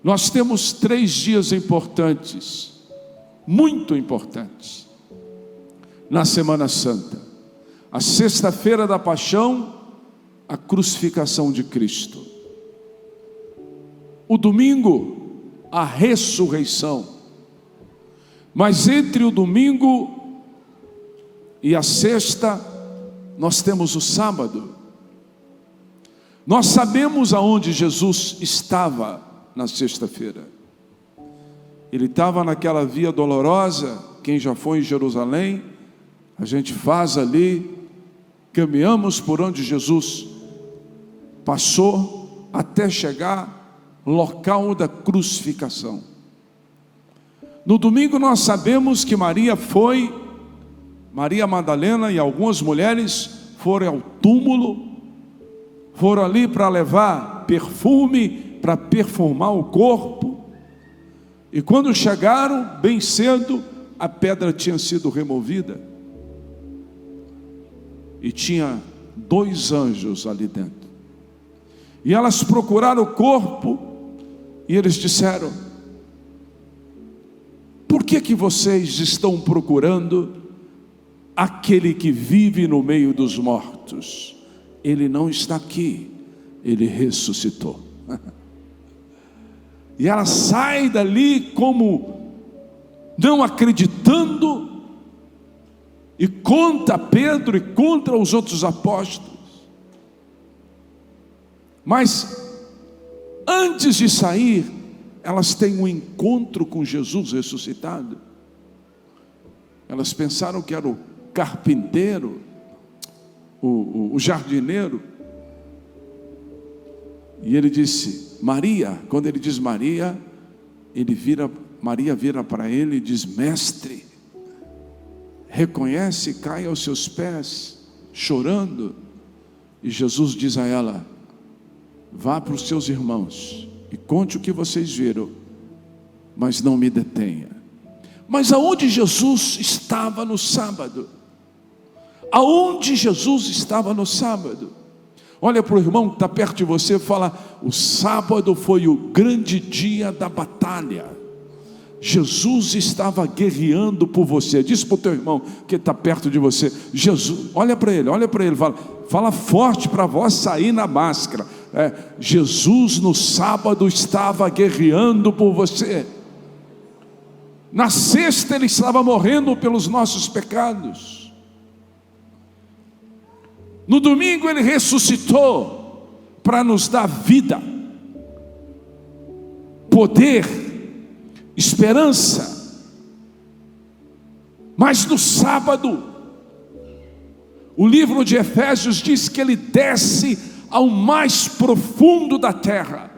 Nós temos 3 dias importantes, muito importantes, na Semana Santa. A sexta-feira da Paixão, a crucificação de Cristo. O domingo, a ressurreição. Mas entre o domingo e a sexta, nós temos o sábado. Nós sabemos aonde Jesus estava na sexta-feira. Ele estava naquela via dolorosa. Quem já foi em Jerusalém, a gente faz ali, caminhamos por onde Jesus passou até chegar ao local da crucificação. No domingo nós sabemos que Maria Madalena e algumas mulheres foram ao túmulo, foram ali para levar perfume, para perfumar o corpo, e quando chegaram, bem cedo, a pedra tinha sido removida, e tinha 2 anjos ali dentro, e elas procuraram o corpo, e eles disseram: por que vocês estão procurando aquele que vive no meio dos mortos? Ele não está aqui, ele ressuscitou. E ela sai dali como não acreditando, e conta a Pedro e conta os outros apóstolos. Mas antes de sair, elas têm um encontro com Jesus ressuscitado. Elas pensaram que era o carpinteiro, o jardineiro. E ele disse, Maria. Quando ele diz Maria, Maria vira para ele e diz: mestre. Reconhece e cai aos seus pés, chorando. E Jesus diz a ela: vá para os seus irmãos e conte o que vocês viram, mas não me detenha. Mas aonde Jesus estava no sábado? Aonde Jesus estava no sábado? Olha para o irmão que está perto de você e fala: o sábado foi o grande dia da batalha. Jesus estava guerreando por você. Diz para o teu irmão que está perto de você: Jesus, olha para ele, fala forte para a voz sair na máscara. Jesus no sábado estava guerreando por você. Na sexta ele estava morrendo pelos nossos pecados. No domingo ele ressuscitou para nos dar vida, poder, esperança. Mas no sábado, o livro de Efésios diz que ele desce ao mais profundo da terra.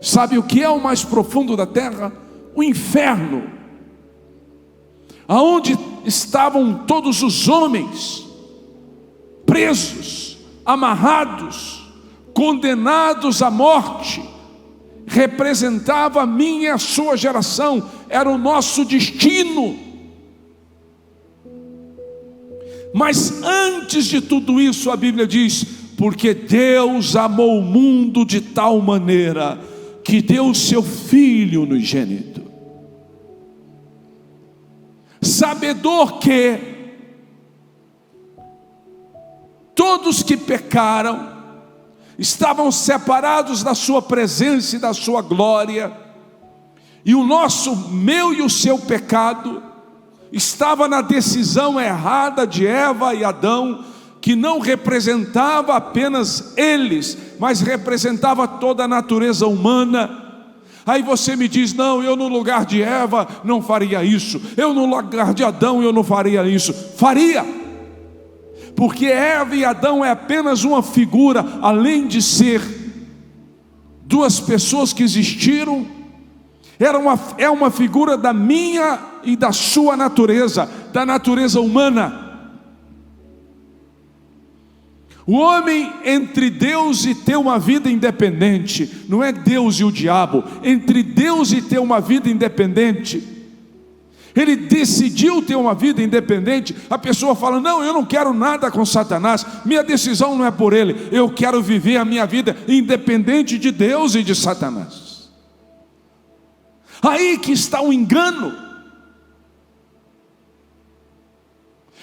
Sabe o que é o mais profundo da terra? O inferno, aonde estavam todos os homens presos, amarrados, condenados à morte. Representava a minha e a sua geração, era o nosso destino. Mas antes de tudo isso, a Bíblia diz: porque Deus amou o mundo de tal maneira que deu o seu Filho unigênito, sabedor que todos que pecaram estavam separados da sua presença e da sua glória, e meu e o seu pecado estava na decisão errada de Eva e Adão, que não representava apenas eles, mas representava toda a natureza humana. Aí você me diz: não, eu no lugar de Eva não faria isso, eu no lugar de Adão eu não faria isso. Faria, porque Eva e Adão é apenas uma figura, além de ser 2 pessoas que existiram, é uma figura da minha e da sua natureza, da natureza humana. O homem, entre Deus e ter uma vida independente, não é Deus e o diabo, entre Deus e ter uma vida independente, ele decidiu ter uma vida independente. A pessoa fala: não, eu não quero nada com Satanás, minha decisão não é por ele, eu quero viver a minha vida independente de Deus e de Satanás. Aí que está o engano.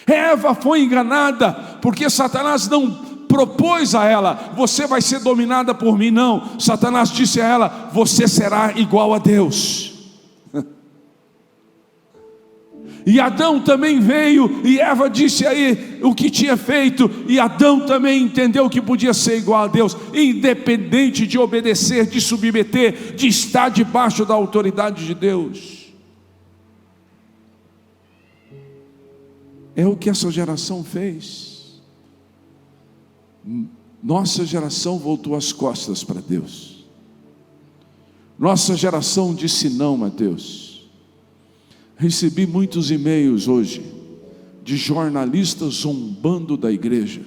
Eva foi enganada, porque Satanás não propôs a ela: você vai ser dominada por mim. Não, Satanás disse a ela: você será igual a Deus. E Adão também veio, e Eva disse aí o que tinha feito, e Adão também entendeu que podia ser igual a Deus, independente de obedecer, de submeter, de estar debaixo da autoridade de Deus. É o que essa geração fez. Nossa geração voltou as costas para Deus. Nossa geração disse não a Deus. Recebi muitos e-mails hoje de jornalistas zombando da igreja,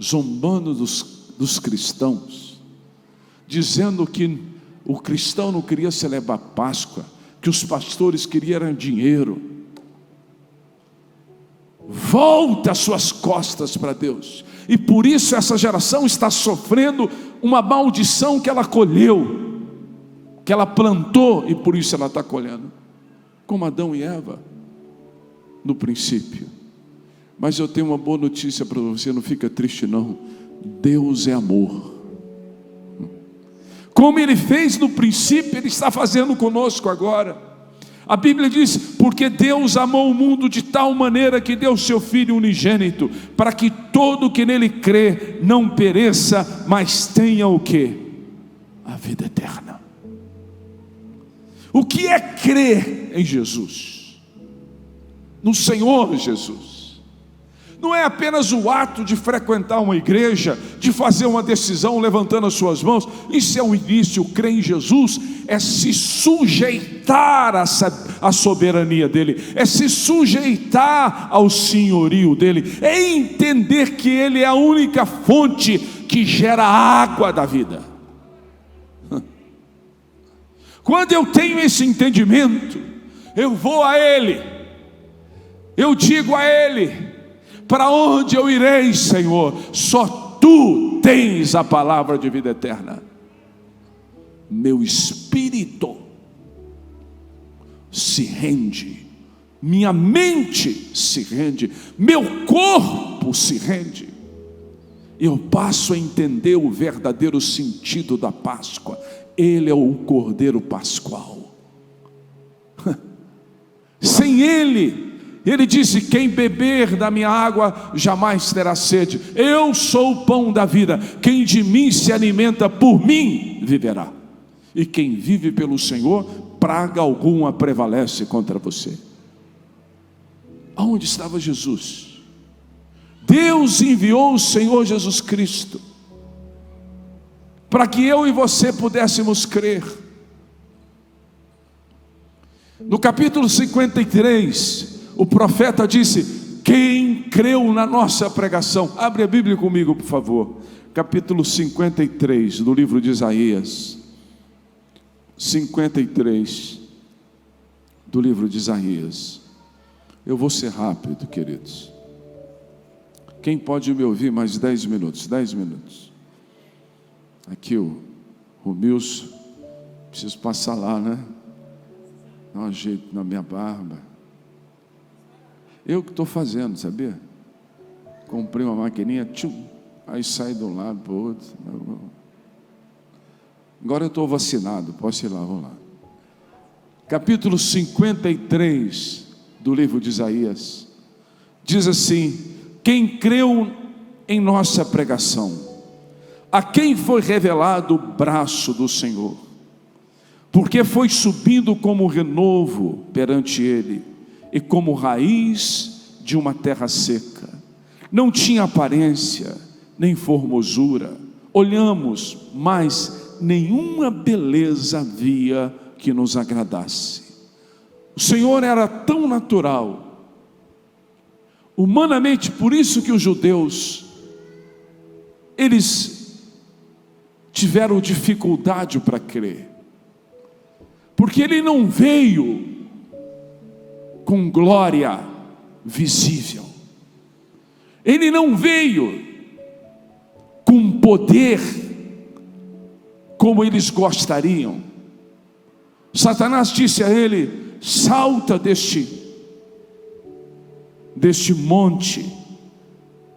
zombando dos cristãos, dizendo que o cristão não queria celebrar Páscoa, que os pastores queriam dinheiro. Volta as suas costas para Deus. E por isso essa geração está sofrendo uma maldição que ela colheu, que ela plantou, e por isso ela está colhendo. Como Adão e Eva, no princípio. Mas eu tenho uma boa notícia para você, não fica triste não. Deus é amor. Como Ele fez no princípio, Ele está fazendo conosco agora. A Bíblia diz: porque Deus amou o mundo de tal maneira que deu seu Filho unigênito, para que todo que nele crê não pereça, mas tenha o quê? A vida eterna. O que é crer em Jesus? No Senhor Jesus. Não é apenas o ato de frequentar uma igreja, de fazer uma decisão levantando as suas mãos. Isso é o início. Crer em Jesus é se sujeitar à soberania dele, é se sujeitar ao senhorio dele, é entender que ele é a única fonte que gera a água da vida. Quando eu tenho esse entendimento, eu vou a Ele, eu digo a Ele: para onde eu irei, Senhor? Só Tu tens a palavra de vida eterna. Meu espírito se rende, minha mente se rende, meu corpo se rende. Eu passo a entender o verdadeiro sentido da Páscoa. Ele é o Cordeiro Pascual. Sem Ele, Ele disse: quem beber da minha água jamais terá sede. Eu sou o pão da vida. Quem de mim se alimenta, por mim viverá. E quem vive pelo Senhor, praga alguma prevalece contra você. Aonde estava Jesus? Deus enviou o Senhor Jesus Cristo para que eu e você pudéssemos crer. No capítulo 53, o profeta disse: quem creu na nossa pregação? Abre a Bíblia comigo, por favor. Capítulo 53 do livro de Isaías. 53 do livro de Isaías. Eu vou ser rápido, queridos. Quem pode me ouvir mais 10 minutos? 10 minutos. Aqui o Milson, preciso passar lá, né? Dá um jeito na minha barba. Eu que estou fazendo, sabia? Comprei uma maquininha, tchum, aí sai de um lado para o outro. Agora eu estou vacinado, posso ir lá, vamos lá. Capítulo 53 do livro de Isaías, diz assim: quem creu em nossa pregação, a quem foi revelado o braço do Senhor, porque foi subindo como renovo perante ele, e como raiz de uma terra seca, não tinha aparência, nem formosura, olhamos, mas nenhuma beleza havia que nos agradasse. O Senhor era tão natural, humanamente, por isso que os judeus, eles tiveram dificuldade para crer, porque Ele não veio com glória visível, Ele não veio com poder como eles gostariam, Satanás disse a ele: salta deste monte,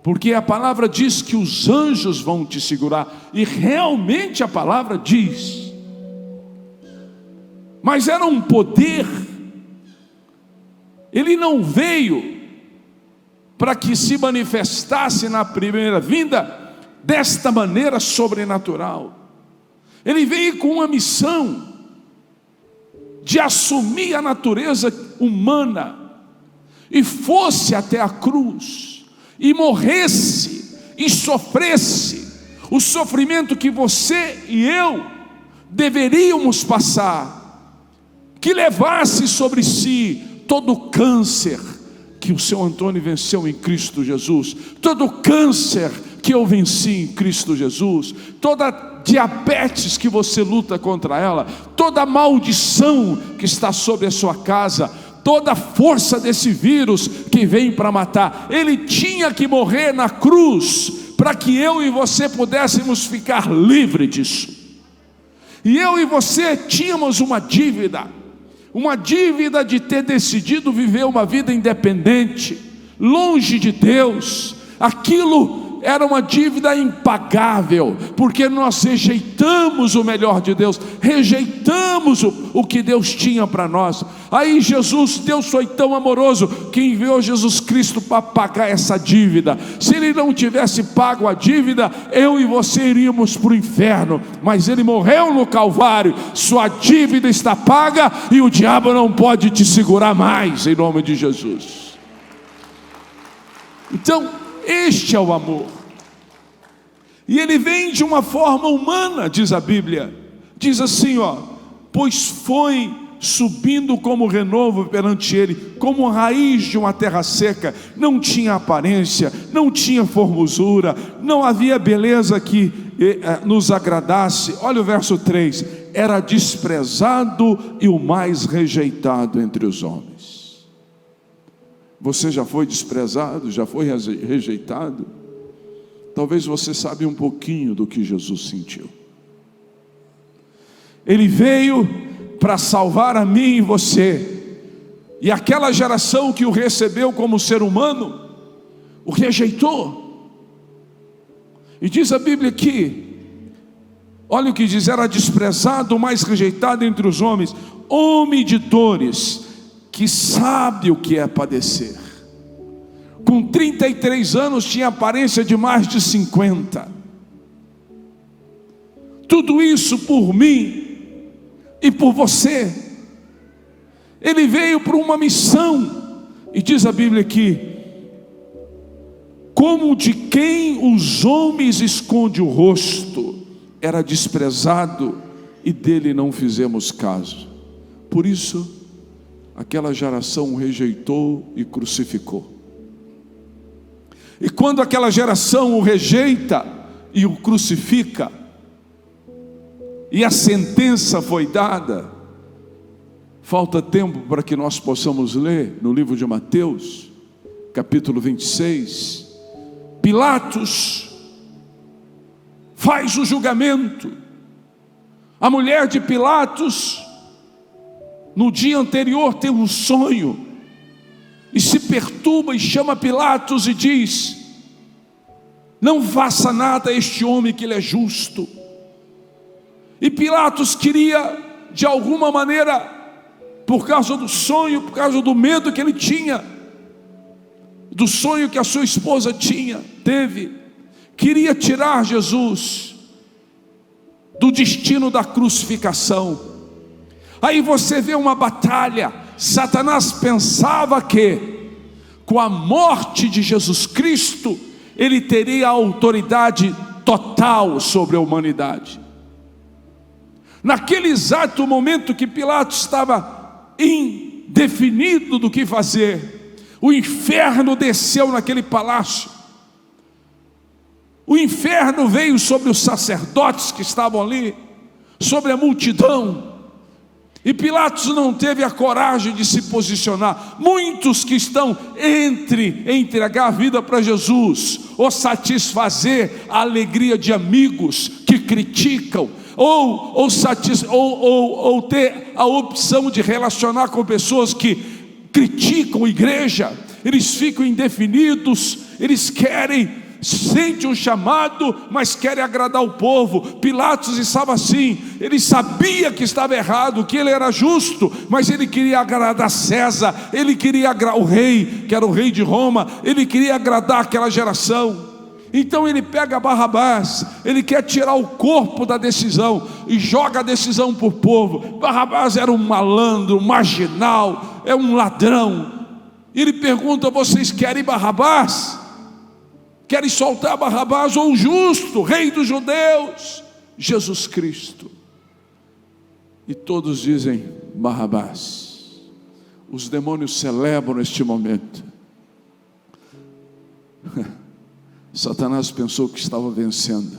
porque a palavra diz que os anjos vão te segurar, e realmente a palavra diz, mas era um poder. Ele não veio para que se manifestasse na primeira vinda desta maneira sobrenatural. Ele veio com uma missão de assumir a natureza humana e fosse até a cruz e morresse e sofresse o sofrimento que você e eu deveríamos passar, que levasse sobre si todo o câncer que o seu Antônio venceu em Cristo Jesus, todo o câncer que eu venci em Cristo Jesus, toda diabetes que você luta contra ela, toda maldição que está sobre a sua casa, toda a força desse vírus que vem para matar. Ele tinha que morrer na cruz para que eu e você pudéssemos ficar livres disso. E eu e você tínhamos uma dívida de ter decidido viver uma vida independente, longe de Deus. Aquilo era uma dívida impagável, porque nós rejeitamos o melhor de Deus, rejeitamos o que Deus tinha para nós. Aí Deus foi tão amoroso que enviou Jesus Cristo para pagar essa dívida. Se Ele não tivesse pago a dívida, eu e você iríamos para o inferno, mas Ele morreu no Calvário, sua dívida está paga e o diabo não pode te segurar mais, em nome de Jesus. Então, este é o amor, e ele vem de uma forma humana, diz a Bíblia, diz assim, pois foi subindo como renovo perante ele, como raiz de uma terra seca, não tinha aparência, não tinha formosura, não havia beleza que nos agradasse. Olha o verso 3, era desprezado e o mais rejeitado entre os homens. Você já foi desprezado, já foi rejeitado? Talvez você saiba um pouquinho do que Jesus sentiu. Ele veio para salvar a mim e você, e aquela geração que o recebeu como ser humano, o rejeitou. E diz a Bíblia que, olha o que diz, era desprezado, o mais rejeitado entre os homens, homem de dores, que sabe o que é padecer. Com 33 anos tinha aparência de mais de 50. Tudo isso por mim e por você. Ele veio por uma missão, e diz a Bíblia que, como de quem os homens escondem o rosto, era desprezado e dele não fizemos caso. Por isso aquela geração o rejeitou e crucificou. E quando aquela geração o rejeita e o crucifica, e a sentença foi dada, falta tempo para que nós possamos ler no livro de Mateus, capítulo 26. Pilatos faz o julgamento. A mulher de Pilatos, no dia anterior, tem um sonho e se perturba e chama Pilatos e diz: não faça nada a este homem, que ele é justo. E Pilatos queria, de alguma maneira, por causa do sonho, por causa do medo que ele tinha, do sonho que a sua esposa teve, queria tirar Jesus do destino da crucificação. Aí você vê uma batalha. Satanás pensava que, com a morte de Jesus Cristo, ele teria autoridade total sobre a humanidade. Naquele exato momento que Pilatos estava indefinido do que fazer, o inferno desceu naquele palácio. O inferno veio sobre os sacerdotes que estavam ali, sobre a multidão. E Pilatos não teve a coragem de se posicionar. Muitos que estão entre entregar a vida para Jesus ou satisfazer a alegria de amigos que criticam, ou ter a opção de relacionar com pessoas que criticam a igreja. Eles ficam indefinidos, eles sentem um chamado, mas querem agradar o povo. Pilatos estava assim, ele sabia que estava errado, que ele era justo, mas ele queria agradar César, ele queria agradar o rei, que era o rei de Roma, ele queria agradar aquela geração. Então ele pega Barrabás, ele quer tirar o corpo da decisão e joga a decisão para o povo. Barrabás era um malandro, um marginal, é um ladrão. Ele pergunta: vocês querem Barrabás? Querem soltar Barrabás ou o justo, rei dos judeus, Jesus Cristo? E todos dizem Barrabás. Os demônios celebram este momento. Satanás pensou que estava vencendo,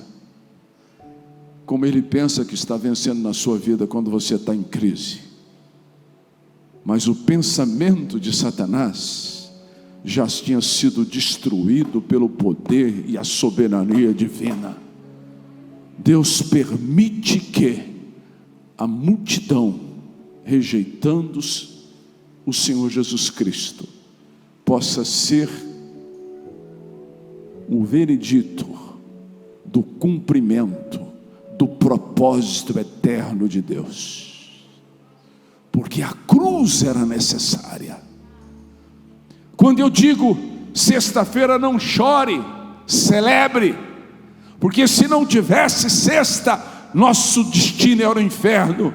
como ele pensa que está vencendo na sua vida quando você está em crise. Mas o pensamento de Satanás já tinha sido destruído pelo poder e a soberania divina. Deus permite que a multidão, rejeitando o Senhor Jesus Cristo, possa ser o veredito do cumprimento do propósito eterno de Deus, porque a cruz era necessária. Quando eu digo sexta-feira, não chore, celebre, porque se não tivesse sexta, nosso destino era o inferno.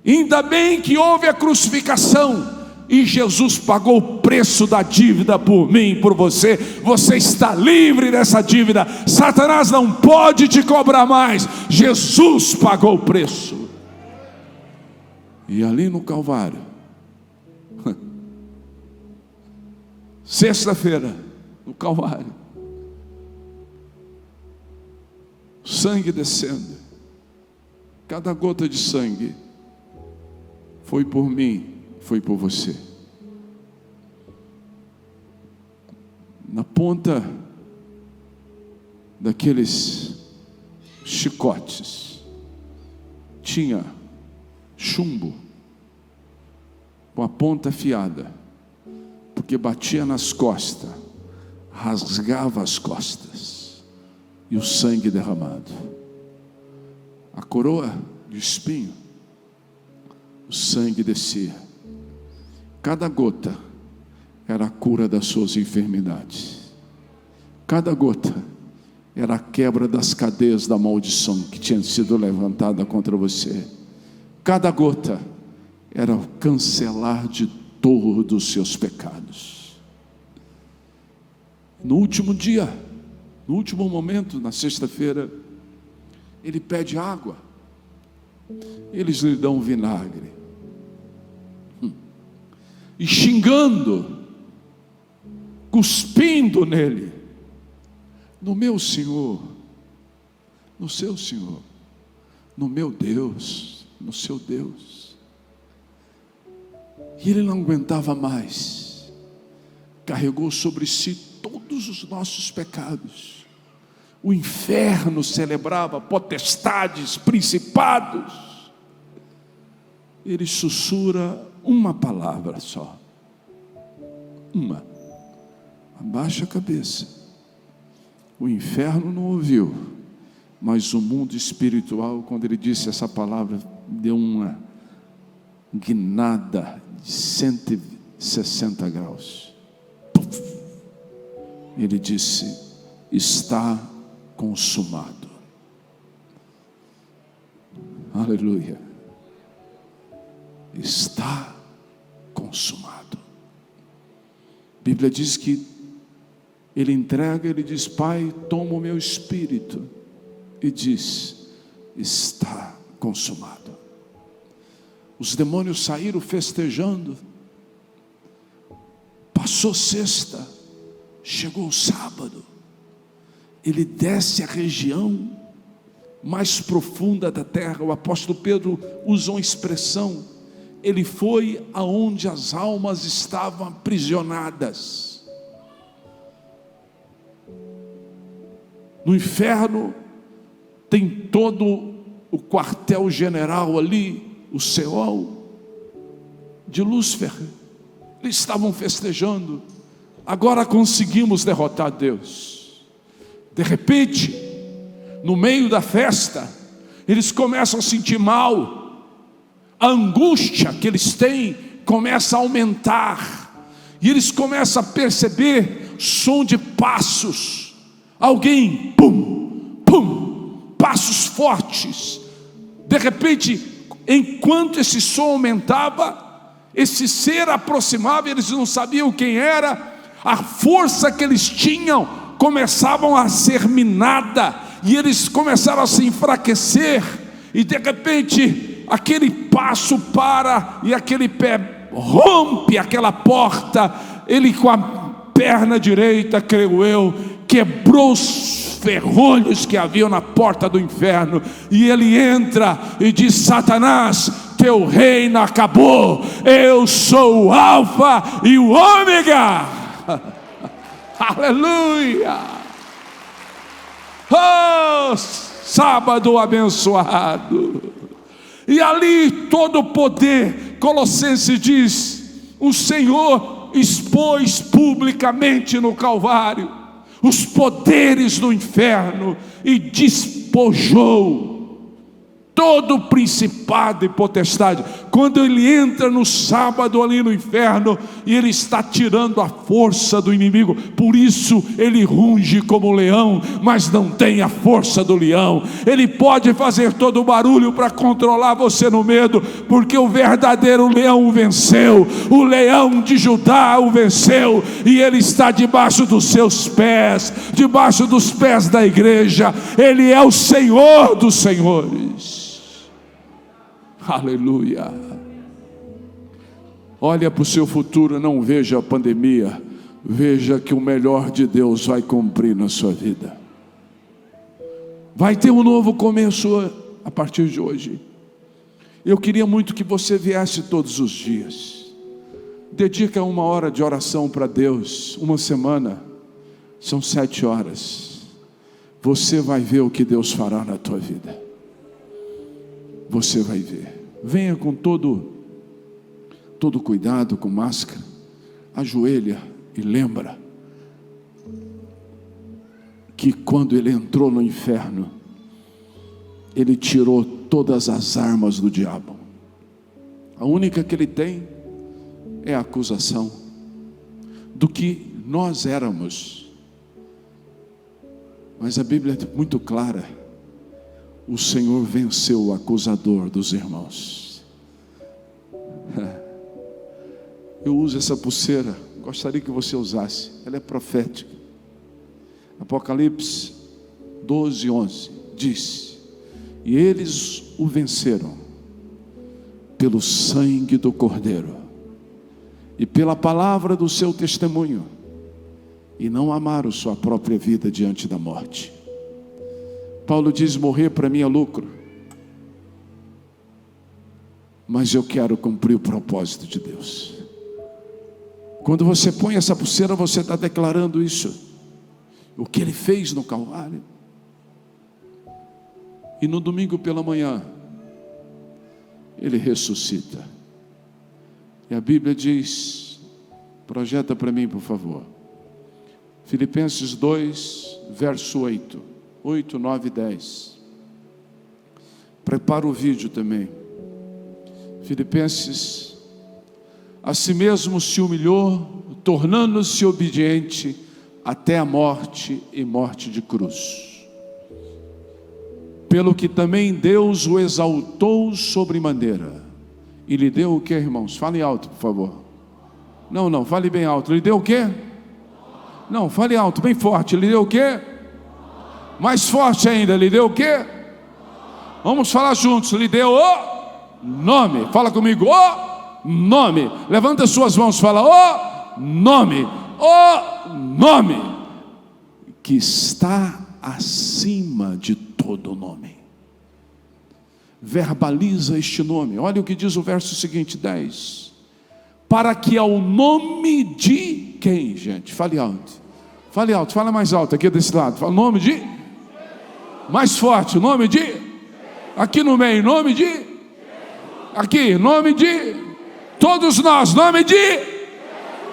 Ainda bem que houve a crucificação e Jesus pagou o preço da dívida por mim e por você. Você está livre dessa dívida. Satanás não pode te cobrar mais. Jesus pagou o preço. E ali no Calvário, sexta-feira, no Calvário, sangue descendo, cada gota de sangue foi por mim, foi por você. Na ponta daqueles chicotes tinha chumbo com a ponta afiada, porque batia nas costas, rasgava as costas, e o sangue derramado. A coroa de espinho, o sangue descia. Cada gota era a cura das suas enfermidades. Cada gota era a quebra das cadeias da maldição que tinha sido levantada contra você. Cada gota era o cancelar de todos os seus pecados. No último dia, no último momento, na sexta-feira, ele pede água. Eles lhe dão vinagre. E xingando, cuspindo nele. No meu Senhor, no seu Senhor, no meu Deus, no seu Deus. E ele não aguentava mais. Carregou sobre si todos os nossos pecados. O inferno celebrava potestades, principados. Ele sussurra uma palavra só. Uma. Abaixa a cabeça. O inferno não ouviu, mas o mundo espiritual, quando ele disse essa palavra, deu uma guinada de 160 graus. Puf. Ele disse: está consumado. Aleluia. Está consumado. A Bíblia diz que ele entrega, ele diz: Pai, toma o meu espírito, e diz: está consumado. Os demônios saíram festejando. Passou sexta, chegou o sábado. Ele desce a região mais profunda da terra. O apóstolo Pedro usa uma expressão: ele foi aonde as almas estavam aprisionadas. No inferno tem todo o quartel-general ali, o Seol de Lúcifer. Eles estavam festejando. Agora conseguimos derrotar Deus. De repente, no meio da festa, eles começam a sentir mal. A angústia que eles têm começa a aumentar. E eles começam a perceber som de passos. Alguém, pum, pum, passos fortes. De repente, enquanto esse som aumentava, esse ser aproximava, eles não sabiam quem era. A força que eles tinham começavam a ser minada, e eles começaram a se enfraquecer. E de repente aquele passo para, e aquele pé rompe aquela porta. Ele com a perna direita, creio eu, quebrou os ferrolhos que haviam na porta do inferno, e ele entra e diz: Satanás, teu reino acabou. Eu sou o Alfa e o Ômega. Aleluia. Oh, sábado abençoado. E ali todo o poder, Colossenses diz, o Senhor expôs publicamente no Calvário os poderes do inferno e despojou todo o principado e potestade. Quando ele entra no sábado ali no inferno, e ele está tirando a força do inimigo. Por isso ele runge como leão, mas não tem a força do leão. Ele pode fazer todo o barulho para controlar você no medo, porque o verdadeiro leão o venceu. O leão de Judá o venceu, e ele está debaixo dos seus pés, debaixo dos pés da igreja. Ele é o Senhor dos senhores. Aleluia. Olha para o seu futuro, não veja a pandemia, veja que o melhor de Deus vai cumprir na sua vida. Vai ter um novo começo a partir de hoje. Eu queria muito que você viesse todos os dias. Dedica 1 hora de oração para Deus, uma semana, são 7 horas. Você vai ver o que Deus fará na tua vida. Você vai ver. Venha com todo cuidado, com máscara. Ajoelha e lembra que quando ele entrou no inferno, ele tirou todas as armas do diabo. A única que ele tem é a acusação do que nós éramos. Mas a Bíblia é muito clara. O Senhor venceu o acusador dos irmãos. Eu uso essa pulseira, gostaria que você usasse. Ela é profética. Apocalipse 12:11 diz: e eles o venceram pelo sangue do Cordeiro e pela palavra do seu testemunho, e não amaram sua própria vida diante da morte. Paulo diz: morrer para mim é lucro, mas eu quero cumprir o propósito de Deus. Quando você põe essa pulseira, você está declarando isso, o que ele fez no Calvário. E no domingo pela manhã, ele ressuscita. E a Bíblia diz, projeta para mim por favor, Filipenses 2, verso 8, 9 e 10. Prepara o vídeo também. Filipenses: a si mesmo se humilhou, tornando-se obediente até a morte, e morte de cruz. Pelo que também Deus o exaltou sobremaneira, e lhe deu o que, irmãos? Fale alto, por favor. Não, fale bem alto. Lhe deu o quê? Não, fale alto, bem forte. Lhe deu o quê? Mais forte ainda. Lhe deu o quê? Vamos falar juntos. Lhe deu o nome. Fala comigo. O nome. Levanta as suas mãos. Fala o nome. O nome que está acima de todo nome. Verbaliza este nome. Olha o que diz o verso seguinte, 10. Para que ao nome de quem, gente? Fale alto. Fale alto, fala mais alto aqui desse lado. Fala o nome de... Mais forte, o nome de... Aqui no meio, em nome de... Aqui, em nome de... Todos nós, em nome de...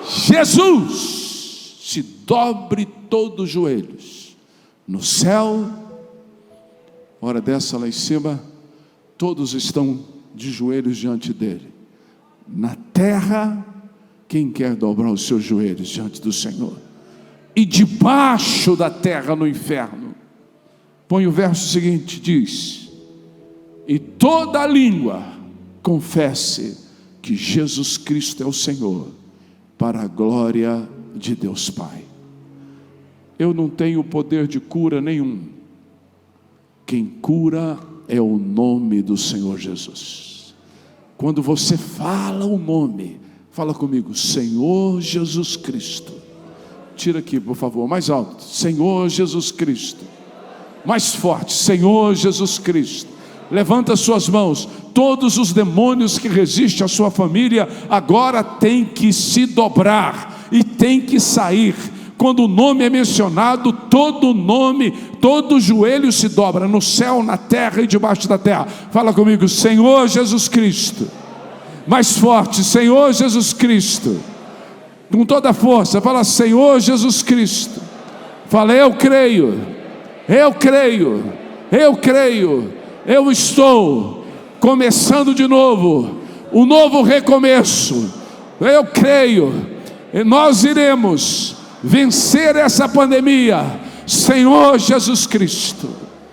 Jesus. Se dobre todos os joelhos. No céu, hora dessa lá em cima, todos estão de joelhos diante dele. Na terra, quem quer dobrar os seus joelhos diante do Senhor? E debaixo da terra no inferno. Põe o verso seguinte, diz: e toda língua confesse que Jesus Cristo é o Senhor, para a glória de Deus Pai. Eu não tenho poder de cura nenhum. Quem cura é o nome do Senhor Jesus. Quando você fala o nome, fala comigo, Senhor Jesus Cristo. Tira aqui, por favor, mais alto. Senhor Jesus Cristo. Mais forte, Senhor Jesus Cristo. Levanta suas mãos. Todos os demônios que resistem à sua família agora tem que se dobrar e tem que sair. Quando o nome é mencionado, todo nome, todo joelho se dobra, no céu, na terra e debaixo da terra. Fala comigo, Senhor Jesus Cristo. Mais forte, Senhor Jesus Cristo. Com toda a força, fala, Senhor Jesus Cristo. Fala, eu creio, eu creio, eu creio, eu estou começando de novo, um novo recomeço. Eu creio, e nós iremos vencer essa pandemia, Senhor Jesus Cristo.